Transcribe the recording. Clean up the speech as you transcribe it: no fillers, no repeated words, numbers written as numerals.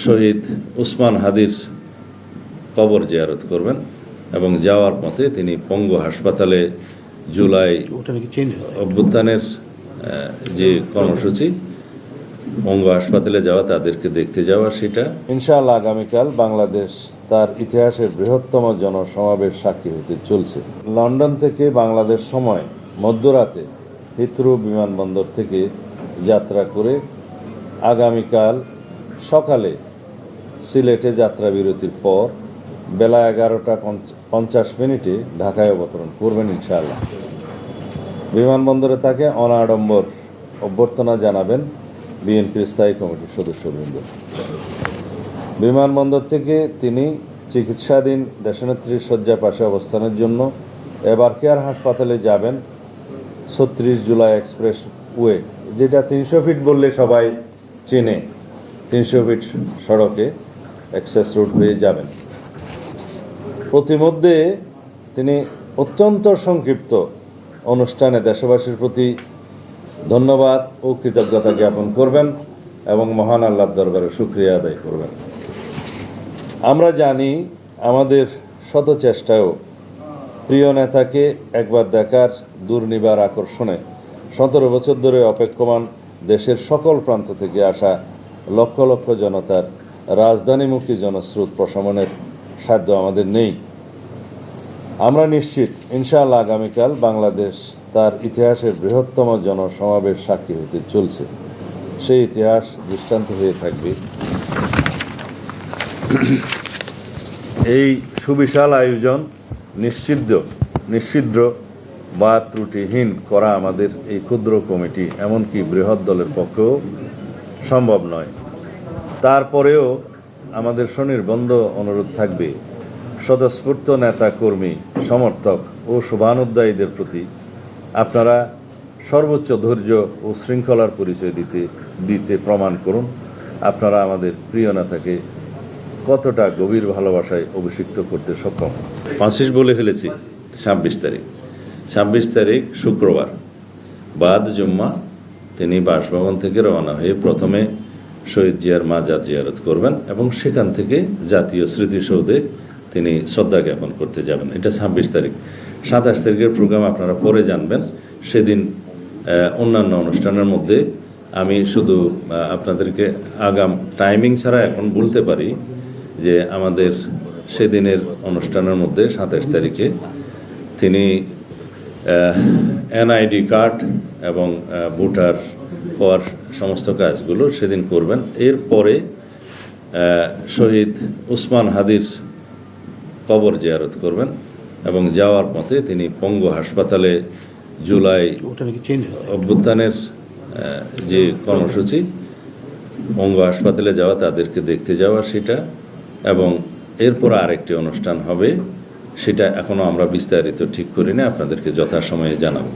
শহীদ উসমান হাদির কবর জিয়ারত করবেন এবং যাওয়ার পথে তিনি পঙ্গু হাসপাতালে জুলাই অভ্যুত্থানের যে কর্মসূচি পঙ্গু হাসপাতালে যাওয়া, তাদেরকে দেখতে যাওয়া, সেটা ইনশাআল্লাহ আগামীকাল বাংলাদেশ তার ইতিহাসের বৃহত্তম জনসমাবেশ সাক্ষী হতে চলছে। লন্ডন থেকে বাংলাদেশ সময় মধ্যরাতে হিথ্রো বিমানবন্দর থেকে যাত্রা করে আগামীকাল সকালে সিলেটে যাত্রা বিরতির পর বেলা 11:50 ঢাকায় অবতরণ করবেন ইনশাআল্লাহ। বিমানবন্দরে তাকে অনাড়ম্বর অভ্যর্থনা জানাবেন বিএনপির স্থায়ী কমিটির সদস্যবৃন্দ। বিমানবন্দর থেকে তিনি চিকিৎসাধীন দেশনেত্রীর শয্যা পাশে অবস্থানের জন্য এবারকেয়ার হাসপাতালে যাবেন 36 জুলাই এক্সপ্রেস ওয়ে, যেটা 300 ফিট বললে সবাই চেনে। 300 ফিট সড়কে অ্যাক্সেস রোড হয়ে যাবেন। প্রতিমধ্যে তিনি অত্যন্ত সংক্ষিপ্ত অনুষ্ঠানে দেশবাসীর প্রতি ধন্যবাদ ও কৃতজ্ঞতা জ্ঞাপন করবেন এবং মহান আল্লাহর দরবারে শুকরিয়া আদায় করবেন। আমরা জানি আমাদের শত চেষ্টায়ও প্রিয় নেতাকে একবার দেখার দুর্নিবার আকর্ষণে 17 বছর ধরে অপেক্ষমান দেশের সকল প্রান্ত থেকে আসা লক্ষ লক্ষ জনতার রাজধানীমুখী জনস্রোত প্রশমনের সাধ্য আমাদের নেই। আমরা নিশ্চিত ইনশাআল্লাহ আগামীকাল বাংলাদেশ তার ইতিহাসের বৃহত্তম জনসমাবেশ সাক্ষী হতে চলছে। সেই ইতিহাস দৃষ্টান্ত হয়ে থাকবে এই সুবিশাল আয়োজন নিশ্চিদ্র বা ত্রুটিহীন করা আমাদের এই ক্ষুদ্র কমিটি, এমনকি বৃহৎ দলের পক্ষেও সম্ভব নয়। তারপরেও আমাদের স্বনির্বন্ধ অনুরোধ থাকবে স্বতঃস্ফূর্ত নেতা কর্মী সমর্থক ও শুভানুধ্যায়ীদের প্রতি আপনারা সর্বোচ্চ ধৈর্য ও শৃঙ্খলার পরিচয় দিতে প্রমাণ করুন আপনারা আমাদের প্রিয় নেতাকে কতটা গভীর ভালোবাসায় অভিষিক্ত করতে সক্ষম। 25 বলে ফেলেছি, 26 তারিখ শুক্রবার বাদ জুম্মা তিনি বাসভবন থেকে রওনা হয়ে প্রথমে শহীদ জিয়ার মাজার জিয়ারত করবেন এবং সেখান থেকে জাতীয় স্মৃতিসৌধে তিনি শ্রদ্ধা জ্ঞাপন করতে যাবেন। এটা 26 তারিখ। 27 তারিখের প্রোগ্রাম আপনারা পরে জানবেন। সেদিন অন্যান্য অনুষ্ঠানের মধ্যে আমি শুধু আপনাদেরকে আগাম টাইমিং ছাড়া এখন বলতে পারি যে আমাদের সেদিনের অনুষ্ঠানের মধ্যে 27 তারিখে তিনি এনআইডি কার্ড এবং ভোটার হওয়ার সমস্ত কাজগুলো সেদিন করবেন। এরপরে শহীদ উসমান হাদির কবর জিয়ারত করবেন এবং যাওয়ার পথে তিনি পঙ্গু হাসপাতালে জুলাই অভ্যুত্থানের যে কর্মসূচি পঙ্গু হাসপাতালে যাওয়া, তাদেরকে দেখতে যাওয়া, সেটা এবং এরপর আরেকটি অনুষ্ঠান হবে, সেটা এখনও আমরা বিস্তারিত ঠিক করি না, আপনাদেরকে যথাসময়ে জানাবো।